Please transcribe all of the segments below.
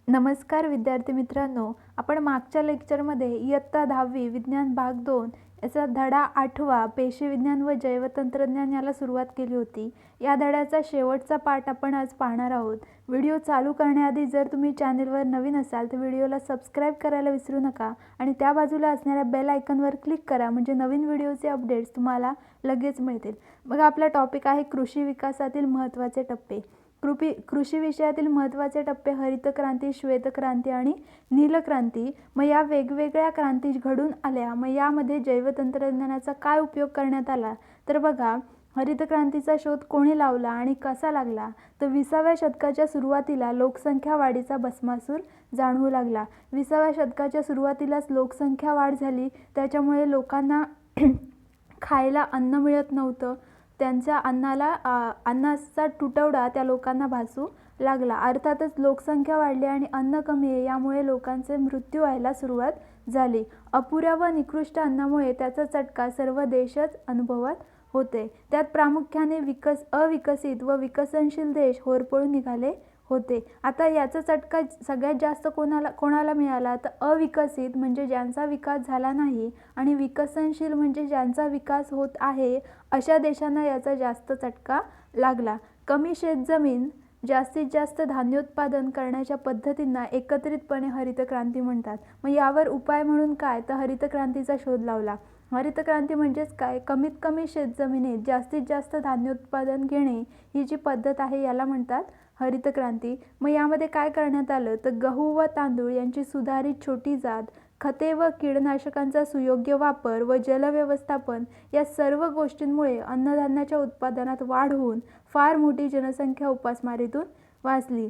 नमस्कार विद्यार्थी मित्रांनो, आपण मागच्या लेक्चरमध्ये इयत्ता 10वी विज्ञान भाग 2 याचा धडा 8वा पेशी विज्ञान व जैवतंत्रज्ञान याला सुरुवात केली होती। या धड्याचा शेवटचा पाठ आपण आज पाहणार आहोत। व्हिडिओ चालू करण्याआधी जर तुम्ही चॅनलवर नवीन असाल तर व्हिडिओला सबस्क्राइब करायला विसरू नका आणि त्या बाजूला असणाऱ्या बेल आयकॉनवर क्लिक करा म्हणजे नवीन व्हिडिओचे अपडेट्स तुम्हाला लगेच मिळतील। मग आपला टॉपिक आहे कृषी विकासातील महत्त्वाचे टप्पे। कृषी विषयातील महत्त्वाचे टप्पे हरित क्रांती, श्वेत क्रांती आणि नील क्रांती। मग या वेगवेगळ्या क्रांती घडून आल्या। मग यामध्ये जैवतंत्रज्ञानाचा काय उपयोग करण्यात आला तर बघा, हरित क्रांतीचा शोध कोणी लावला आणि कसा लागला तर 20व्या शतकाच्या सुरुवातीला लोकसंख्या वाढीचा भस्मासूर जाणवू लागला। 20व्या शतकाच्या सुरुवातीलाच लोकसंख्या वाढ झाली, त्याच्यामुळे लोकांना खायला अन्न मिळत नव्हतं। त्यांच्या अन्नाचा तुटवडा त्या लोकांना भासू लागला। अर्थातच लोकसंख्या वाढली आणि अन्न कमी आहे, यामुळे लोकांचे मृत्यू व्हायला सुरुवात झाली। अपुऱ्या व निकृष्ट अन्नामुळे त्याचा चटका सर्व देशच अनुभवत होते। त्यात प्रामुख्याने अविकसित व विकसनशील देश होरपळून निघाले होते। आता याचा चटका सगळ्यात जास्त कोणाला मिळाला तर अविकसित म्हणजे ज्यांचा विकास झाला नाही आणि विकसनशील म्हणजे ज्यांचा विकास होत आहे अशा देशांना याचा जास्त चटका लागला। कमी शेतजमीन, जास्तीत जास्त धान्योत्पादन करण्याच्या पद्धतींना एकत्रितपणे हरित क्रांती म्हणतात। मग यावर उपाय म्हणून काय तर हरित क्रांतीचा शोध लावला। हरित क्रांती म्हणजेच काय, कमीत कमी शेतजमिनीत जास्तीत जास्त धान्योत्पादन घेणे ही जी पद्धत आहे याला म्हणतात हरित क्रांती। मग यामध्ये काय करण्यात आलं तर गहू व तांदूळ यांची सुधारित छोटी जात, खते व कीडनाशकांचा सुयोग्य वापर व जलव्यवस्थापन या सर्व गोष्टींमुळे अन्नधान्याच्या उत्पादनात वाढ होऊन फार मोठी जनसंख्या उपासमारीतून वाचली।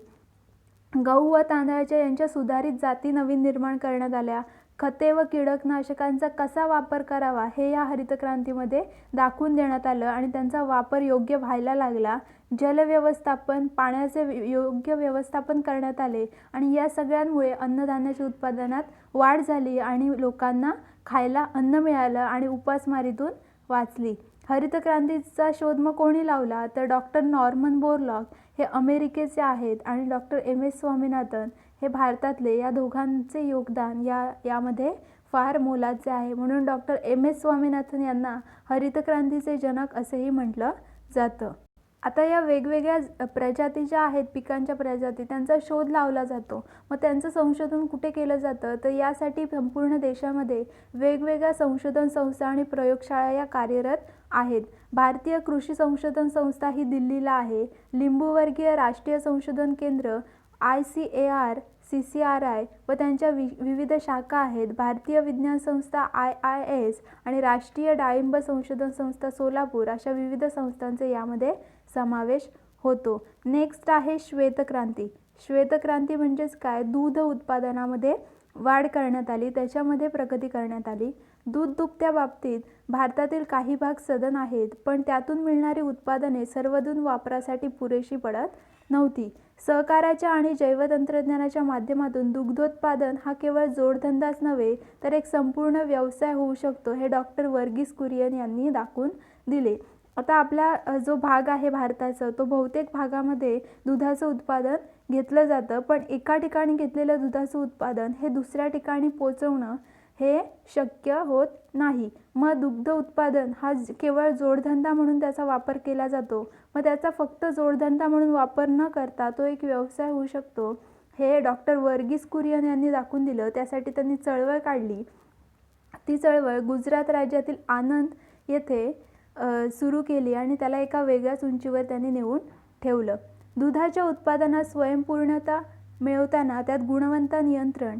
गहू व तांदळाच्या यांच्या सुधारित जाती नवीन निर्माण करण्यात आल्या। खते व कीटकनाशकांचा कसा वापर करावा हे या हरित क्रांतीमध्ये दाखवून देण्यात आलं आणि त्यांचा वापर योग्य व्हायला लागला। जलव्यवस्थापन, पाण्याचे योग्य व्यवस्थापन करण्यात आले आणि या सगळ्यांमुळे अन्नधान्याच्या उत्पादनात वाढ झाली आणि लोकांना खायला अन्न मिळालं आणि उपासमारीतून वाचली। हरित क्रांतीचा शोध मग कोणी लावला तर डॉक्टर नॉर्मन बोरलॉग हे अमेरिकेचे आहेत आणि डॉक्टर एम.एस. स्वामीनाथन हे भारतातले। या दोघांचे योगदान यामध्ये फार मोलाचे आहे, म्हणून डॉक्टर एम.एस. स्वामीनाथन यांना हरित क्रांतीचे जनक असेही म्हटलं जातं। आता या वेगवेगळ्या प्रजाती ज्या आहेत, पिकांच्या प्रजाती, त्यांचा शोध लावला जातो। मग त्यांचं संशोधन कुठे केलं जातं तर यासाठी संपूर्ण देशामध्ये वेगवेगळ्या संशोधन संस्था आणि प्रयोगशाळा या कार्यरत आहेत। भारतीय कृषी संशोधन संस्था ही दिल्लीला आहे। लिंबूवर्गीय राष्ट्रीय संशोधन केंद्र ICAR, CCRI व त्यांच्या विविध शाखा आहेत। भारतीय विज्ञान संस्था IIS आणि राष्ट्रीय डाळिंब संशोधन संस्था सोलापूर अशा विविध संस्थांचे यामध्ये समावेश होतो। नेक्स्ट आहे श्वेतक्रांती। श्वेतक्रांती म्हणजेच काय, दूध उत्पादनामध्ये वाढ करण्यात आली, त्याच्यामध्ये प्रगती करण्यात आली। दूध दुभत्या बाबतीत भारतातील काही भाग सधन आहेत, पण त्यातून मिळणारी उत्पादने सर्वदूर वापरासाठी पुरेशी पडत नव्हती। सहकाराच्या आणि जैवतंत्रज्ञानाच्या माध्यमातून दुग्धोत्पादन हा केवळ जोडधंदाच नव्हे तर एक संपूर्ण व्यवसाय होऊ शकतो, हे डॉक्टर वर्गीस कुरियन यांनी दाखवून दिले। आता आपला जो भाग आहे भारताचा, तो बहुतेक भागामध्ये दुधाचं उत्पादन घेतलं जातं, पण एका ठिकाणी घेतलेलं दुधाचं उत्पादन हे दुसऱ्या ठिकाणी पोचवणं हे शक्य होत नाही। मग दुग्ध उत्पादन हा केवळ जोडधंदा म्हणून त्याचा वापर केला जातो। मग त्याचा फक्त जोडधंदा म्हणून वापर न करता तो एक व्यवसाय होऊ शकतो, हे डॉक्टर वर्गीस कुरियन यांनी दाखवून दिलं। त्यासाठी त्यांनी चळवळ काढली। ती चळवळ गुजरात राज्यातील आणंद येथे सुरू केली आणि त्याला एका वेगळ्याच उंचीवर त्यांनी नेऊन ठेवलं। दुधाच्या उत्पादनात स्वयंपूर्णता मिळवताना त्यात गुणवत्ता नियंत्रण,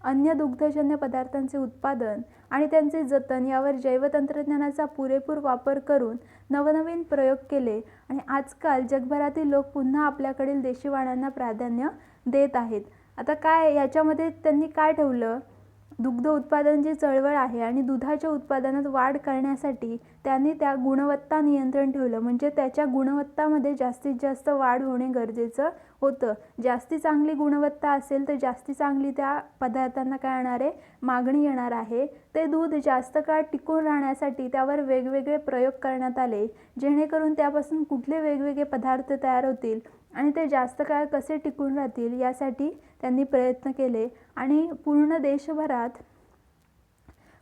अन्य दुग्धजन्य पदार्थांचे उत्पादन आणि त्यांचे जतन यावर जैवतंत्रज्ञानाचा पुरेपूर वापर करून नवनवीन प्रयोग केले आणि आजकाल जगभरातील लोक पुन्हा आपल्याकडील देशी वाणांना प्राधान्य देत आहेत। आता काय याच्यामध्ये त्यांनी काय ठेवलं, दुग्ध उत्पादन जी चळवळ आहे आणि दुधाच्या उत्पादनात वाढ करण्यासाठी त्यांनी त्या गुणवत्ता नियंत्रण ठेवलं, म्हणजे त्याच्या गुणवत्तामध्ये जास्तीत जास्त वाढ होणे गरजेचं होतं। जास्ती चांगली गुणवत्ता असेल तर जास्ती चांगली त्या पदार्थांना काय येणार आहे, मागणी येणार आहे। ते दूध जास्त काळ टिकून राहण्यासाठी त्यावर वेगवेगळे प्रयोग करण्यात आले, जेणेकरून त्यापासून कुठले वेगवेगळे पदार्थ तयार होतील आणि ते जास्त काळ कसे टिकून राहतील यासाठी त्यांनी प्रयत्न केले. आणि पूर्ण देशभरात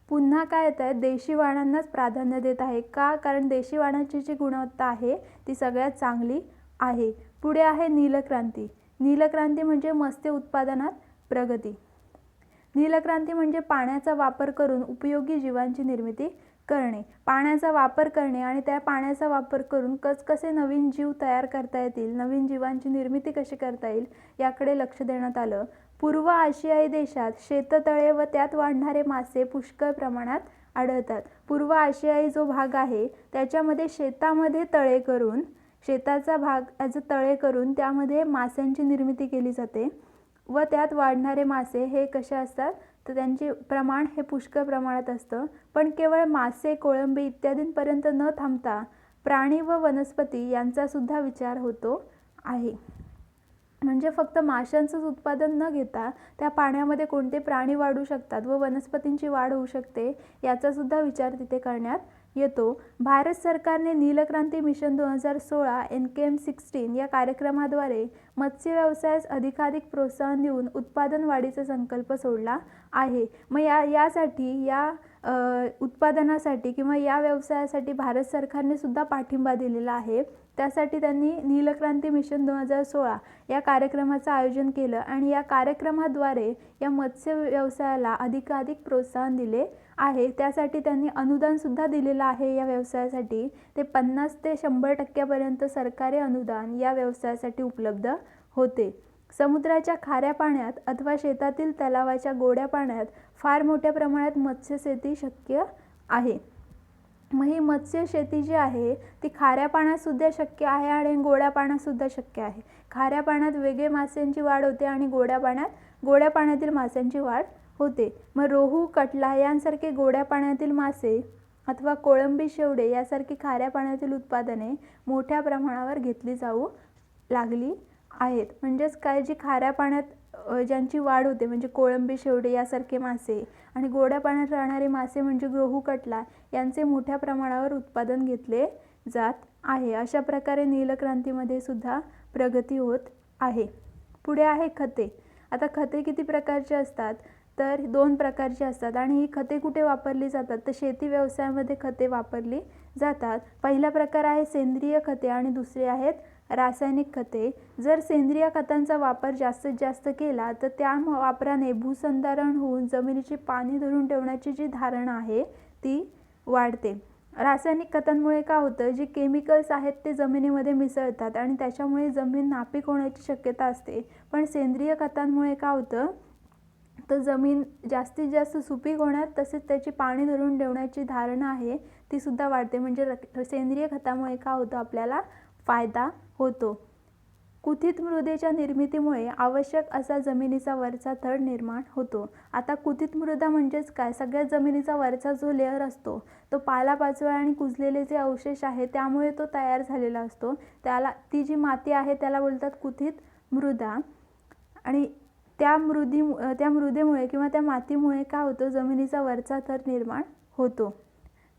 पुन्हा काय येत आहे, देशी वाणांनाच प्राधान्य देत आहे. का? कारण देशी वाणाची जी गुणवत्ता आहे ती सगळ्यात चांगली आहे. पुढे आहे नीलक्रांती. नीलक्रांती म्हणजे मत्स्य उत्पादनात प्रगती. नीलक्रांती म्हणजे पाण्याचा वापर करून उपयोगी जीवांची निर्मिती करणे. पाण्याचा वापर करणे आणि त्या पाण्याचा वापर करून कसे नवीन जीव तयार करता येतील, नवीन जीवांची निर्मिती कशी करता येईल याकडे लक्ष देण्यात आलं. पूर्व आशियाई देशात शेततळे व त्यात वाढणारे मासे पुष्कळ प्रमाणात आढळतात. पूर्व आशियाई जो भाग आहे त्याच्यामध्ये शेतामध्ये तळे करून, शेताचा भाग ॲज तळे करून त्यामध्ये माशांची निर्मिती केली जाते व त्यात वाढणारे मासे हे कसे असतात तर त्यांचे प्रमाण हे पुष्कळ प्रमाणात असतं. पण केवळ मासे, कोळंबी इत्यादींपर्यंत न थांबता प्राणी व वनस्पती यांचा सुद्धा विचार होतो आहे. म्हणजे फक्त माशांचंच उत्पादन न घेता त्या पाण्यामध्ये कोणते प्राणी वाढू शकतात व वनस्पतींची वाढ होऊ शकते याचा सुद्धा विचार तिथे करण्यात येतो. भारत सरकारने नीलक्रांती मिशन 2016 NKM16 या कार्यक्रमाद्वारे मत्स्य व्यवसायास अधिकाधिक प्रोत्साहन देऊन उत्पादन वाढीचा संकल्प सोडला आहे. मग यासाठी या उत्पादनासाठी किंवा या व्यवसायासाठी भारत सरकारने सुद्धा पाठिंबा दिलेला आहे. त्यासाठी त्यांनी नीलक्रांती मिशन 2016 या कार्यक्रमाचं आयोजन केलं आणि या कार्यक्रमाद्वारे या मत्स्य व्यवसायाला अधिकाधिक प्रोत्साहन दिले आहे. त्यासाठी त्यांनी अनुदानसुद्धा दिलेलं आहे. या व्यवसायासाठी ते 50 ते 100% सरकारी अनुदान या व्यवसायासाठी उपलब्ध होते. समुद्राच्या खाऱ्या पाण्यात अथवा शेतातील तलावाच्या गोड्या पाण्यात फार मोठ्या प्रमाणात मत्स्यशेती शक्य आहे. मग ही मत्स्यशेती जी आहे ती खाऱ्या पाण्यात सुद्धा शक्य आहे आणि गोड्या पाण्यात सुद्धा शक्य आहे. खाऱ्या पाण्यात वेगळे माशांची वाढ होते आणि गोड्या पाण्यातील माशांची वाढ होते. मग रोहू, कटला यांसारखे गोड्या पाण्यातील मासे अथवा कोळंबी, शेवडे यासारखी खाऱ्या पाण्यातील उत्पादने मोठ्या प्रमाणावर घेतली जाऊ लागली आहेत. म्हणजेच काय, जी खाऱ्या पाण्यात ज्यांची वाढ होते म्हणजे कोळंबी, शेवडे यासारखे मासे आणि गोड्या पाण्यात राहणारे मासे म्हणजे रोहू, कटला यांचे मोठ्या प्रमाणावर उत्पादन घेतले जात आहे. अशा प्रकारे नीलक्रांतीमध्ये सुद्धा प्रगती होत आहे. पुढे आहे खते. आता खते किती प्रकारचे असतात तर 2 प्रकारची असतात आणि ही खते कुठे वापरली जातात तर शेती व्यवसायामध्ये खते वापरली जातात. पहिला प्रकार आहे सेंद्रिय खते आणि दुसरे आहेत रासायनिक खते. जर सेंद्रिय खतांचा वापर जास्तीत जास्त केला तर त्या वापराने भूसंधारण होऊन जमिनीची पाणी धरून ठेवण्याची जी धारणा आहे ती वाढते. रासायनिक खतांमुळे काय होतं, जे केमिकल्स आहेत ते जमिनीमध्ये मिसळतात आणि त्याच्यामुळे जमीन नापीक होण्याची शक्यता असते. पण सेंद्रिय खतांमुळे काय होतं तर जमीन जास्तीत जास्त सुपीक होण्यात तसेच त्याची पाणी धरून ठेवण्याची धारणा आहे ती सुद्धा वाढते. म्हणजे सेंद्रिय खतामुळे काय होतं, आपल्याला फायदा होतो. कुथित मृदेच्या निर्मितीमुळे आवश्यक असा जमिनीचा वरचा थर निर्माण होतो. आता कुथित मृदा म्हणजेच काय, सगळ्यात जमिनीचा वरचा जो लेअर असतो तो पालापाचोळा आणि कुजलेले जे अवशेष आहे त्यामुळे तो तयार झालेला असतो. ती जी माती आहे त्याला बोलतात कुथित मृदा. आणि त्या मृदेमुळे किंवा त्या मातीमुळे काय होतं, जमिनीचा वरचा थर निर्माण होतो.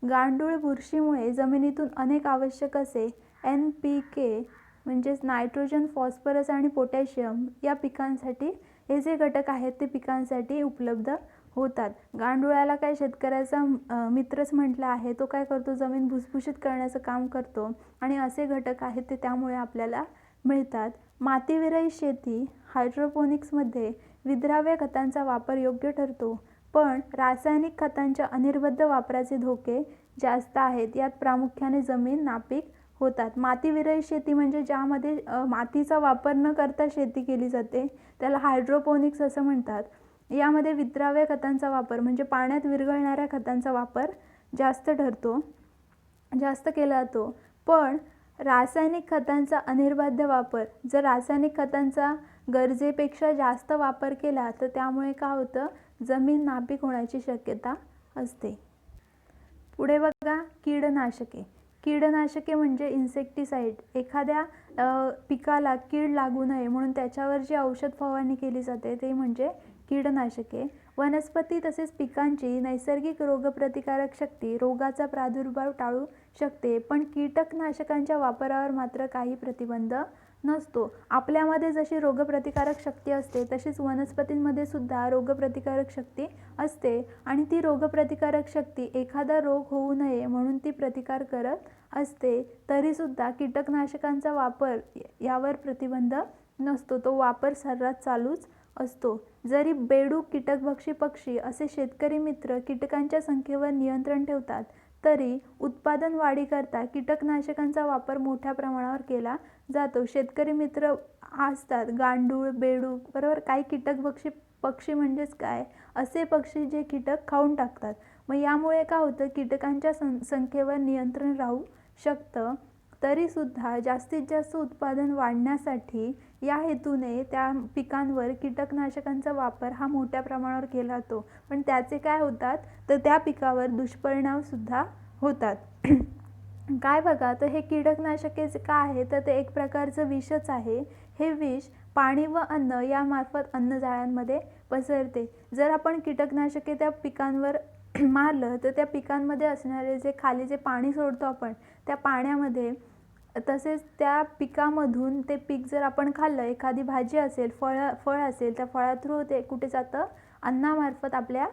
गांडूळ बुरशीमुळे जमिनीतून अनेक आवश्यक असे NPK म्हणजेच नायट्रोजन, फॉस्फरस आणि पोटॅशियम या पिकांसाठी हे जे घटक आहेत ते पिकांसाठी उपलब्ध होतात. गांडुळाला काय शेतकऱ्याचा मित्रच म्हटलं आहे. तो काय करतो, जमीन भुसभुशीत करण्याचं काम करतो आणि असे घटक आहेत ते त्यामुळे आपल्याला मिळतात. मातीविरहित शेती हायड्रोपोनिक्समध्ये विद्राव्य खतांचा वापर योग्य ठरतो, पण रासायनिक खतांच्या अनिर्बंध वापराचे धोके जास्त आहेत. यात प्रामुख्याने जमीन नापीक होतात. मातीविरहित शेती म्हणजे ज्यामध्ये मातीचा वापर न करता शेती केली जाते त्याला हायड्रोपोनिक्स असं म्हणतात. यामध्ये विद्राव्य खतांचा वापर म्हणजे पाण्यात विरघळणाऱ्या खतांचा वापर जास्त केला जातो. पण रासायनिक खतांचा अनिर्बाध वापर, जर रासायनिक खतांचा गरजेपेक्षा जास्त वापर केला तर त्यामुळे काय होतं, जमीन नापीक होण्याची शक्यता असते. पुढे बघा कीडनाशके. कीडनाशके म्हणजे इन्सेक्टिसाइड. एखाद्या पिकाला कीड लागू नये म्हणून त्याच्यावर जी औषध फवारणी केली जाते ते म्हणजे कीडनाशके. वनस्पती तसेच पिकांची नैसर्गिक रोगप्रतिकारक शक्ती रोगाचा प्रादुर्भाव टाळू शकते, पण कीटकनाशकांच्या वापरावर मात्र काही प्रतिबंध नसतो. आपल्यामध्ये जशी रोगप्रतिकारक शक्ती असते तशीच वनस्पतींमध्ये सुद्धा रोगप्रतिकारक शक्ती असते आणि ती रोगप्रतिकारक शक्ती एखादा रोग होऊ नये म्हणून ती प्रतिकार करत असते. तरीसुद्धा कीटकनाशकांचा वापर यावर प्रतिबंध नसतो, तो वापर सर्रास चालूच असतो. जरी बेडूक, कीटकभक्षी पक्षी असे शेतकरी मित्र कीटकांच्या संख्येवर नियंत्रण ठेवतात तरी उत्पादन वाढीकरता कीटकनाशकांचा वापर मोठ्या प्रमाणावर केला जातो. शेतकरी मित्र असतात गांडूळ, बेडूक, बरोबर. काही कीटकभक्षी पक्षी म्हणजेच काय, असे पक्षी जे कीटक खाऊन टाकतात. मग यामुळे काय होतं, कीटकांच्या संख्येवर नियंत्रण राहू शकतं. तरीसुद्धा जास्तीत जास्त उत्पादन वाढण्यासाठी या हेतूने त्या पिकांवर कीटकनाशकांचा वापर हा मोठ्या प्रमाणावर केला जातो. पण त्याचे काय होतात, तर त्या पिकावर दुष्परिणामसुद्धा होतात. काय बघा, तर हे कीटकनाशके काय आहे, तर ते एक प्रकारचं विषच आहे. हे विष पाणी व अन्न यामार्फत अन्नजाळ्यांमध्ये पसरते. जर आपण कीटकनाशके त्या पिकांवर मारलं तर त्या पिकांमध्ये असणारे जे खाली जे पाणी सोडतो आपण, त्या पाण्यामध्ये तसेच त्या पिकामधून ते पीक जर आपण खाल्लं, एखादी भाजी असेल, फळ असेल, त्या फळा थ्रू ते कुठे जातं, अन्नामार्फत आपल्या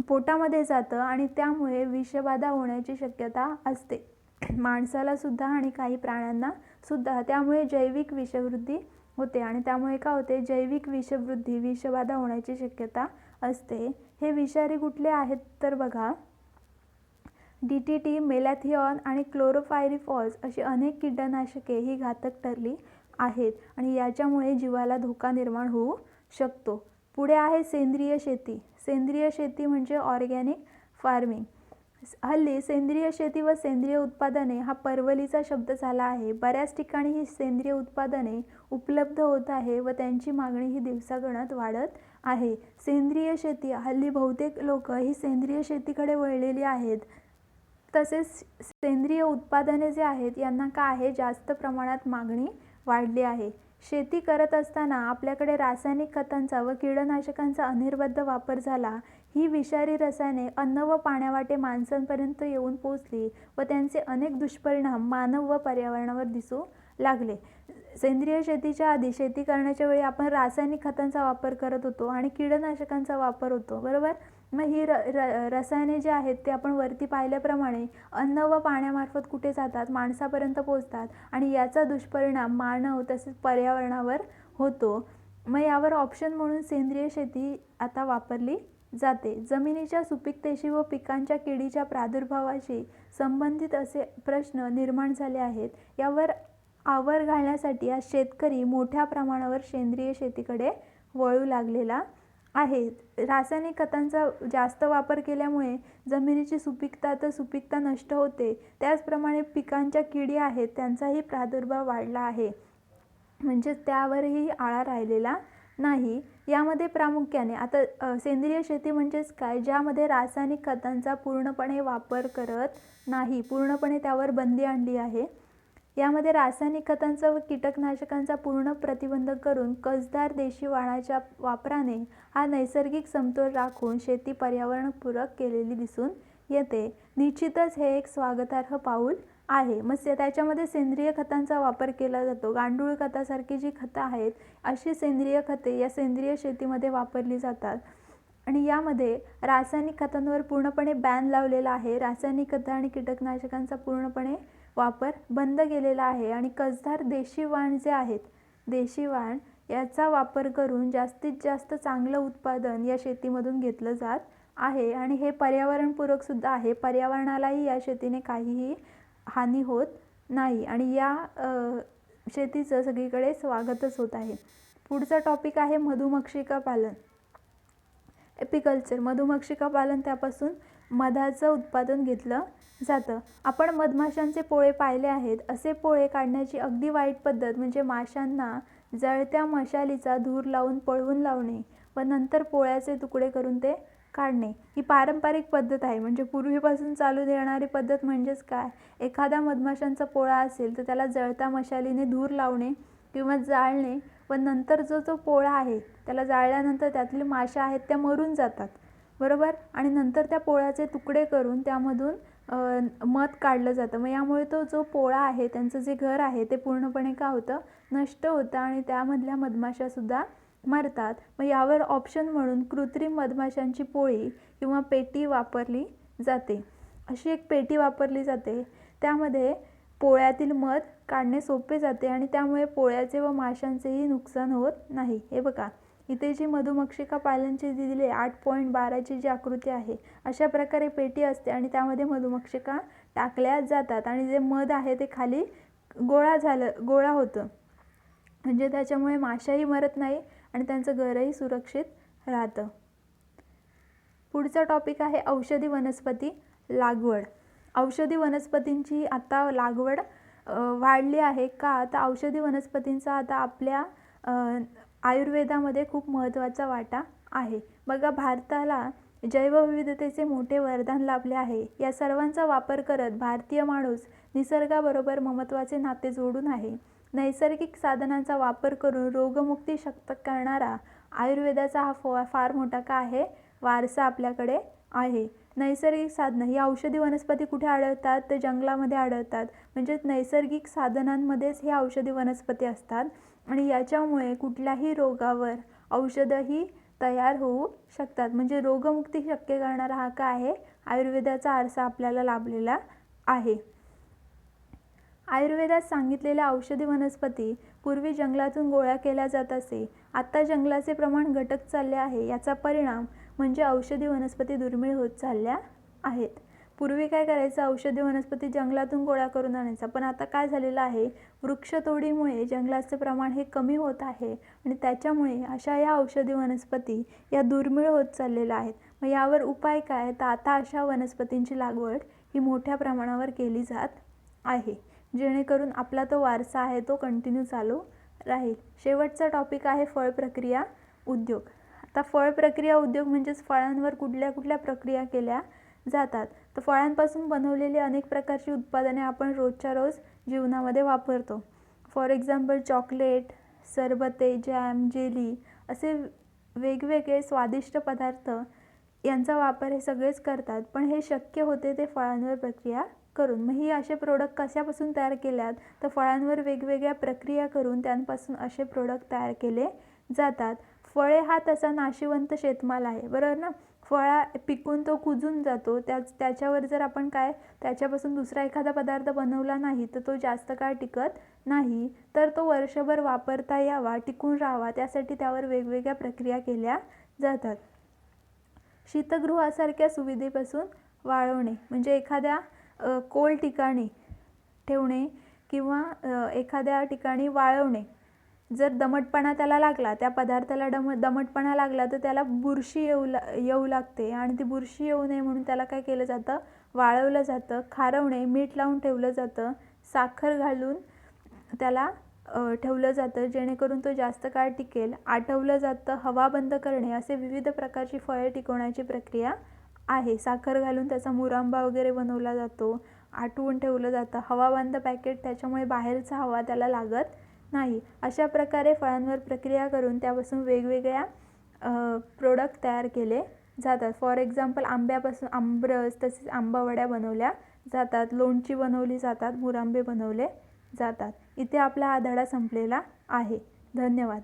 पोटामध्ये जातं आणि त्यामुळे विषबाधा होण्याची शक्यता असते माणसाला सुद्धा आणि काही प्राण्यांना सुद्धा. त्यामुळे जैविक विषवृद्धी होते आणि त्यामुळे काय होते, जैविक विषवृद्धी, विषबाधा होण्याची शक्यता असते. हे विषारी कुठले आहेत तर बघा, DDT, मेलॅथिऑन आणि क्लोरोपायरिफॉस अशी अनेक कीटकनाशके ही घातक ठरली आहेत आणि याच्यामुळे जीवाला धोका निर्माण होऊ शकतो. पुढे आहे सेंद्रिय शेती. सेंद्रिय शेती म्हणजे ऑर्गॅनिक फार्मिंग. हल्ली सेंद्रिय शेती व सेंद्रिय उत्पादने हा परवलीचा शब्द झाला आहे. बऱ्याच ठिकाणी ही सेंद्रिय उत्पादने उपलब्ध होत आहे व त्यांची मागणी ही दिवसागणिक वाढत आहे. सेंद्रिय शेती हल्ली बहुतेक लोक ही सेंद्रिय शेतीकडे वळलेली आहेत. तसेच सेंद्रिय उत्पादने जे आहेत यांना काय आहे, जास्त प्रमाणात मागणी वाढली आहे. शेती करत असताना आपल्याकडे रासायनिक खतांचा व कीटकनाशकांचा अनिर्बंध वापर झाला. ही विषारी रसायने अन्न व पाण्यावाटे माणसांपर्यंत येऊन पोचली व त्यांचे अनेक दुष्परिणाम मानव व पर्यावरणावर दिसू लागले. सेंद्रिय शेतीच्या आधी शेती करण्याच्या वेळी आपण रासायनिक खतांचा वापर करत होतो आणि कीटकनाशकांचा वापर होतो, बरोबर. मग ही रसायने जे आहेत ते आपण वरती पाहिल्याप्रमाणे अन्न व पाण्यामार्फत कुठे जातात, माणसापर्यंत पोचतात आणि याचा दुष्परिणाम मानव तसेच पर्यावरणावर होतो. मग यावर ऑप्शन म्हणून सेंद्रिय शेती आता वापरली जाते. जमिनीच्या सुपीकतेशी व पिकांच्या किडीच्या प्रादुर्भावाशी संबंधित असे प्रश्न निर्माण झाले आहेत. यावर आवर घालण्यासाठी आज शेतकरी मोठ्या प्रमाणावर सेंद्रिय शेतीकडे वळू लागलेला आहे. रासायनिक खतांचा जास्त वापर केल्यामुळे जमिनीची सुपीकता नष्ट होते. त्याचप्रमाणे पिकांच्या किडी आहेत त्यांचाही प्रादुर्भाव वाढला आहे, म्हणजे त्यावरही आळा राहिलेला नाही. यामध्ये प्रामुख्याने आता सेंद्रिय शेती म्हणजेच काय, ज्यामध्ये रासायनिक खतांचा पूर्णपणे वापर करत नाही, पूर्णपणे त्यावर बंदी आणली आहे. यामध्ये रासायनिक खतांचा व कीटकनाशकांचा पूर्ण प्रतिबंध करून कसदार देशी वाणाच्या वापराने हा नैसर्गिक समतोल राखून शेती पर्यावरणपूरक केलेली दिसून येते. निश्चितच हे एक स्वागतार्ह पाऊल आहे. मग त्याच्यामध्ये सेंद्रिय खतांचा वापर केला जातो. गांडूळ खतासारखी जी खतं आहेत अशी सेंद्रिय खते या सेंद्रिय शेतीमध्ये वापरली जातात आणि यामध्ये रासायनिक खतांवर पूर्णपणे बॅन लावलेला आहे. रासायनिक खतं आणि कीटकनाशकांचा पूर्णपणे वापर बंद केलेला आहे आणि कसदार देशी वाण जे आहेत, देशी वाण याचा वापर करून जास्तीत जास्त चांगलं उत्पादन या शेतीमधून घेतलं जात आहे आणि हे पर्यावरणपूरक सुद्धा आहे. पर्यावरणालाही या शेतीने काहीही हानी होत नाही आणि या शेतीचं सगळीकडे स्वागतच होत आहे. पुढचा टॉपिक आहे मधुमक्षिका पालन, एपिकल्चर. मधुमक्षिका पालन, त्यापासून मधाचं उत्पादन घेतलं जातं. आपण मधमाशांचे पोळे पाहिले आहेत. असे पोळे काढण्याची अगदी वाईट पद्धत म्हणजे माशांना जळत्या मशालीचा धूर लावून पळवून लावणे व नंतर पोळ्याचे तुकडे करून ते काढणे ही पारंपरिक पद्धत आहे. म्हणजे पूर्वीपासून चालू येणारी पद्धत म्हणजेच काय, एखादा मधमाशांचा पोळा असेल तर त्याला जळत्या मशालीने धूर लावणे किंवा जाळणे व नंतर जो पोळा आहे त्याला जाळल्यानंतर त्यातली माशा आहेत त्या मरून जातात, बरोबर. आणि नंतर त्या पोळ्याचे तुकडे करून त्यामधून मध काढलं जातं. मग यामुळे तो जो पोळा आहे, त्यांचं जे घर आहे ते पूर्णपणे काय होतं, नष्ट होतं आणि त्यामधल्या मधमाशासुद्धा मरतात. मग यावर ऑप्शन म्हणून कृत्रिम मधमाशांची पोळी किंवा पेटी वापरली जाते. अशी एक पेटी वापरली जाते, त्यामध्ये पोळ्यातील मध काढणे सोपे जाते आणि त्यामुळे पोळ्याचे व माशांचेही नुकसान होत नाही. हे बघा, इथे जी मधुमक्षिका पालनची दिलेली 8.12ची जी आकृती आहे, अशा प्रकारे पेटी असते आणि त्यामध्ये मधुमक्षिका टाकल्या जातात आणि जे मध आहे ते खाली गोळा होतं, म्हणजे त्याच्यामुळे माशाही मरत नाही आणि त्यांचं घरही सुरक्षित राहतं. पुढचा टॉपिक आहे औषधी वनस्पती लागवड. औषधी वनस्पतींची आता लागवड वाढली आहे का? तर औषधी वनस्पतींचा आता आपल्या आयुर्वेदामध्ये खूप महत्त्वाचा वाटा आहे. बघा, भारताला जैवविविधतेचे मोठे वरदान लाभले आहे. या सर्वांचा वापर करत भारतीय माणूस निसर्गाबरोबर ममत्वाचे नाते जोडून आहे. नैसर्गिक साधनांचा वापर करून रोगमुक्ती शक्य करणारा आयुर्वेदाचा हा फार मोठा का आहे वारसा आपल्याकडे आहे. नैसर्गिक साधनं ही औषधी वनस्पती कुठे आढळतात? तर जंगलामध्ये आढळतात. म्हणजे नैसर्गिक साधनांमध्येच ही औषधी वनस्पती असतात आणि याच्यामुळे कुठल्याही रोगावर औषधही तयार होऊ शकतात. म्हणजे रोगमुक्ती शक्य करणारा हा काय आहे आयुर्वेदाचा आरसा आपल्याला लाभलेला आहे. आयुर्वेदात सांगितलेल्या औषधी वनस्पती पूर्वी जंगलातून गोळा केल्या जात असे. आता जंगलाचे प्रमाण घटत चालले आहे. याचा परिणाम म्हणजे औषधी वनस्पती दुर्मिळ होत चालल्या आहेत. पूर्वी काय करायचं, औषधी वनस्पती जंगलातून गोळा करून आणायचा, पण आता काय झालेलं आहे, वृक्षतोडीमुळे जंगलाचे प्रमाण हे कमी होत आहे आणि त्याच्यामुळे अशा या औषधी वनस्पती या दुर्मिळ होत चाललेल्या आहेत. मग यावर उपाय काय? तर आता अशा वनस्पतींची लागवड ही मोठ्या प्रमाणावर केली जात आहे, जेणेकरून आपला तो वारसा आहे तो कंटिन्यू चालू राहील. शेवटचा टॉपिक आहे फळ प्रक्रिया उद्योग. आता फळ प्रक्रिया उद्योग म्हणजेच फळांवर कुठल्या कुठल्या प्रक्रिया केल्या जातात. तर फळांपासून बनवलेली अनेक प्रकारची उत्पादने आपण रोजच्या रोज जीवनामध्ये वापरतो. फॉर एक्झाम्पल चॉकलेट, सरबते, जॅम, जेली असे वेगवेगळे स्वादिष्ट पदार्थ यांचा वापर हे सगळेच करतात. पण हे शक्य होते ते फळांवर प्रक्रिया करून. मग ही असे प्रोडक्ट कशापासून तयार केल्यात? तर फळांवर वेगवेगळ्या प्रक्रिया करून त्यांपासून असे प्रोडक्ट तयार केले जातात. फळे हा तसा नाशिवंत शेतमाल आहे, बरोबर ना. फळा पिकून तो कुजून जातो, त्याच्यावर जर आपण त्याच्यापासून दुसरा एखादा पदार्थ बनवला नाही तर तो जास्त काळ टिकत नाही. तर तो वर्षभर वापरता यावा, टिकून राहावा, त्यासाठी त्यावर वेगवेगळ्या प्रक्रिया केल्या जातात. शीतगृहासारख्या सुविधेपासून वाळवणे म्हणजे एखाद्या कोल्ड ठिकाणी ठेवणे किंवा एखाद्या ठिकाणी वाळवणे. जर दमटपणा त्याला लागला, त्या पदार्थाला दमटपणा लागला तर त्याला बुरशी येऊ लागते आणि ती बुरशी येऊ नये म्हणून त्याला काय केलं जातं, वाळवलं जातं. खारवणे, मीठ लावून ठेवलं जातं, साखर घालून त्याला ठेवलं जातं जेणेकरून तो जास्त काळ टिकेल. आटवलं जातं, हवा बंद करणे, असे विविध प्रकारची फळे टिकवण्याची प्रक्रिया आहे. साखर घालून त्याचा मुरांबा वगैरे बनवला जातो, आटवून ठेवलं जातं. हवाबंद पॅकेट, त्याच्यामुळे बाहेरचा हवा त्याला लागत नाही. अशा प्रकारे फळांवर प्रक्रिया करून त्यापासून वेगवेगळ्या प्रोडक्ट तयार केले जातात. फॉर एक्झाम्पल आंब्यापासून आंबरस, तसेच आंबावड्या बनवल्या जातात, लोणची बनवली जातात, मुरांबे बनवले जातात. इथे आपला हा धडा संपलेला आहे. धन्यवाद.